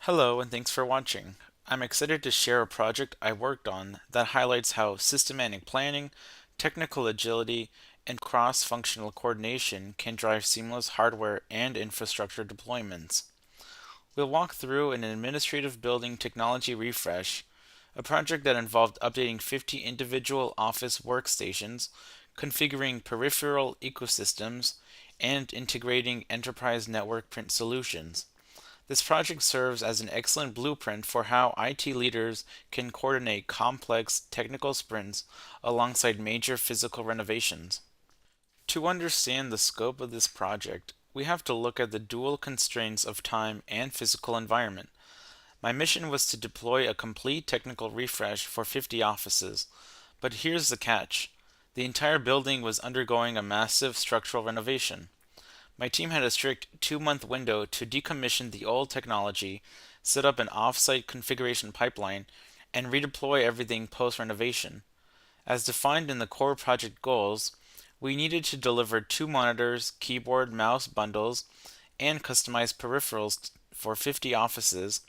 Hello and thanks for watching. I'm excited to share a project I worked on that highlights how systematic planning, technical agility, and cross-functional coordination can drive seamless hardware and infrastructure deployments. We'll walk through an administrative building technology refresh, a project that involved updating 50 individual office workstations, configuring peripheral ecosystems, and integrating enterprise network print solutions. This project serves as an excellent blueprint for how IT leaders can coordinate complex technical sprints alongside major physical renovations. To understand the scope of this project, we have to look at the dual constraints of time and physical environment. My mission was to deploy a complete technical refresh for 50 offices, but here's the catch. The entire building was undergoing a massive structural renovation. My team had a strict 2-month window to decommission the old technology, set up an off-site configuration pipeline, and redeploy everything post-renovation. As defined in the core project goals, we needed to deliver 2 monitors, keyboard, mouse bundles, and customized peripherals for 50 offices,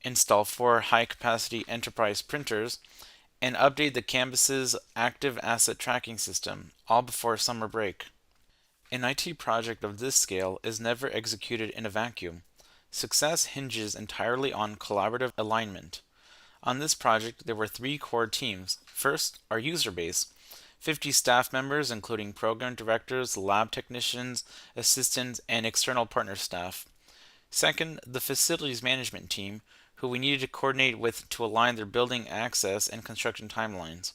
install 4 high-capacity enterprise printers, and update the campus's active asset tracking system, all before summer break. An IT project of this scale is never executed in a vacuum. Success hinges entirely on collaborative alignment. On this project, there were 3 core teams. First, our user base: 50 staff members, including program directors, lab technicians, assistants, and external partner staff. Second, the facilities management team, who we needed to coordinate with to align their building access and construction timelines.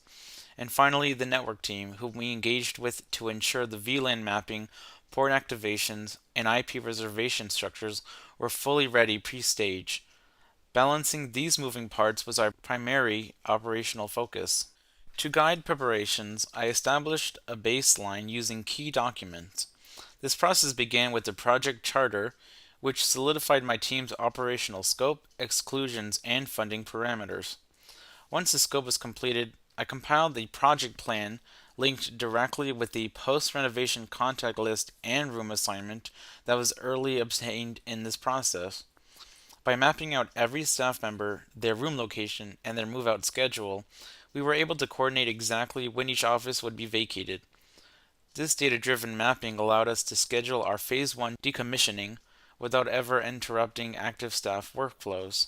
And finally, the network team, whom we engaged with to ensure the VLAN mapping, port activations, and IP reservation structures were fully ready pre-stage. Balancing these moving parts was our primary operational focus. To guide preparations, I established a baseline using key documents. This process began with the project charter, which solidified my team's operational scope, exclusions, and funding parameters. Once the scope was completed, I compiled the project plan linked directly with the post-renovation contact list and room assignment that was early obtained in this process. By mapping out every staff member, their room location, and their move-out schedule, we were able to coordinate exactly when each office would be vacated. This data-driven mapping allowed us to schedule our Phase 1 decommissioning without ever interrupting active staff workflows.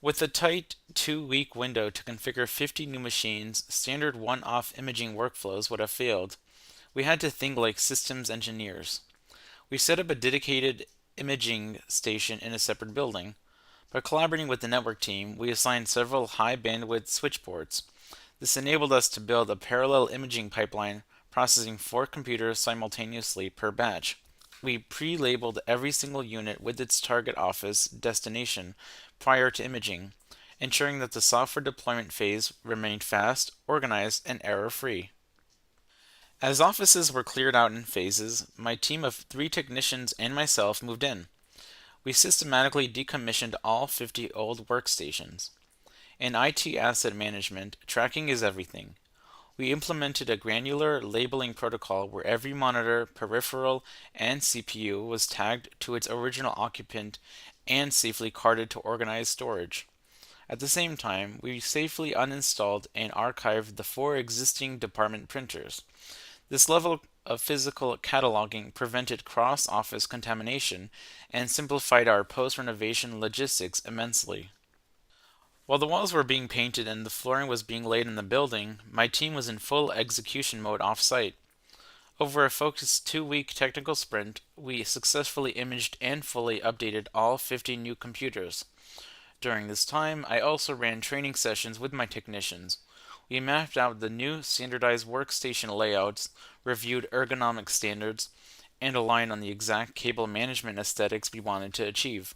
With a tight 2-week window to configure 50 new machines, standard one-off imaging workflows would have failed. We had to think like systems engineers. We set up a dedicated imaging station in a separate building. By collaborating with the network team, we assigned several high-bandwidth switch ports. This enabled us to build a parallel imaging pipeline processing 4 computers simultaneously per batch. We pre-labeled every single unit with its target office destination prior to imaging, ensuring that the software deployment phase remained fast, organized, and error-free. As offices were cleared out in phases, my team of 3 technicians and myself moved in. We systematically decommissioned all 50 old workstations. In IT asset management, tracking is everything. We implemented a granular labeling protocol where every monitor, peripheral, and CPU was tagged to its original occupant and safely carted to organized storage. At the same time, we safely uninstalled and archived the 4 existing department printers. This level of physical cataloging prevented cross-office contamination and simplified our post-renovation logistics immensely. While the walls were being painted and the flooring was being laid in the building, my team was in full execution mode off-site. Over a focused 2-week technical sprint, we successfully imaged and fully updated all 50 new computers. During this time, I also ran training sessions with my technicians. We mapped out the new standardized workstation layouts, reviewed ergonomic standards, and aligned on the exact cable management aesthetics we wanted to achieve.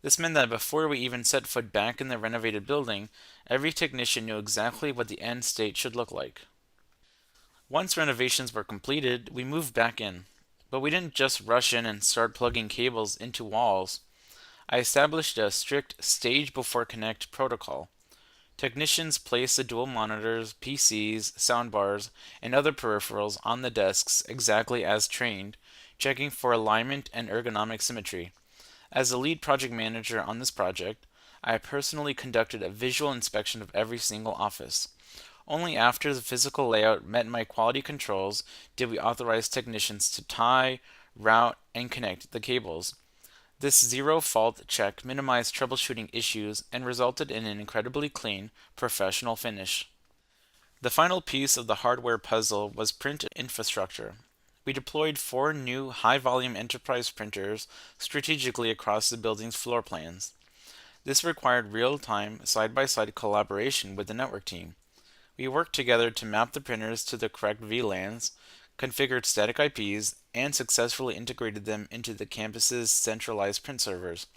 This meant that before we even set foot back in the renovated building, every technician knew exactly what the end state should look like. Once renovations were completed, we moved back in. But we didn't just rush in and start plugging cables into walls. I established a strict stage before connect protocol. Technicians placed the dual monitors, PCs, soundbars, and other peripherals on the desks exactly as trained, checking for alignment and ergonomic symmetry. As the lead project manager on this project, I personally conducted a visual inspection of every single office. Only after the physical layout met my quality controls did we authorize technicians to tie, route, and connect the cables. This zero fault check minimized troubleshooting issues and resulted in an incredibly clean, professional finish. The final piece of the hardware puzzle was print infrastructure. We deployed 4 new high volume enterprise printers strategically across the building's floor plans. This required real time, side by side collaboration with the network team. We worked together to map the printers to the correct VLANs, configured static IPs, and successfully integrated them into the campus's centralized print servers.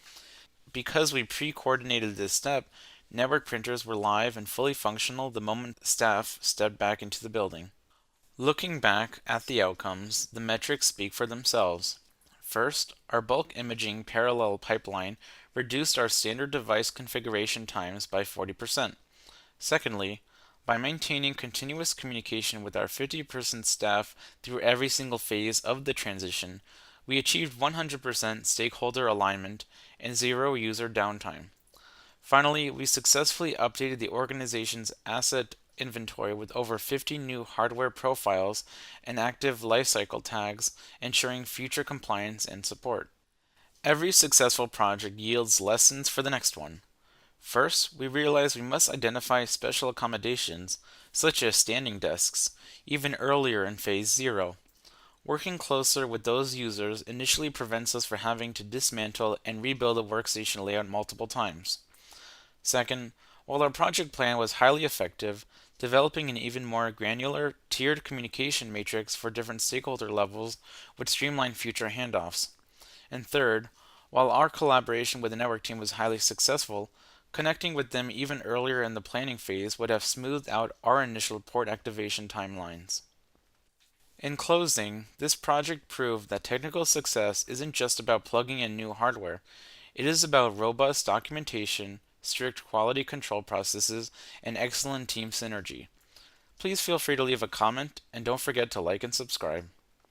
Because we pre-coordinated this step, network printers were live and fully functional the moment staff stepped back into the building. Looking back at the outcomes, the metrics speak for themselves. First, our bulk imaging parallel pipeline reduced our standard device configuration times by 40%. Secondly, by maintaining continuous communication with our 50-person staff through every single phase of the transition, we achieved 100% stakeholder alignment and zero user downtime. Finally, we successfully updated the organization's asset inventory with over 50 new hardware profiles and active lifecycle tags, ensuring future compliance and support. Every successful project yields lessons for the next one. First, we realized we must identify special accommodations, such as standing desks, even earlier in phase 0. Working closer with those users initially prevents us from having to dismantle and rebuild a workstation layout multiple times. Second, while our project plan was highly effective, developing an even more granular, tiered communication matrix for different stakeholder levels would streamline future handoffs. And third, while our collaboration with the network team was highly successful, connecting with them even earlier in the planning phase would have smoothed out our initial port activation timelines. In closing, this project proved that technical success isn't just about plugging in new hardware. It is about robust documentation, strict quality control processes, and excellent team synergy. Please feel free to leave a comment, and don't forget to like and subscribe.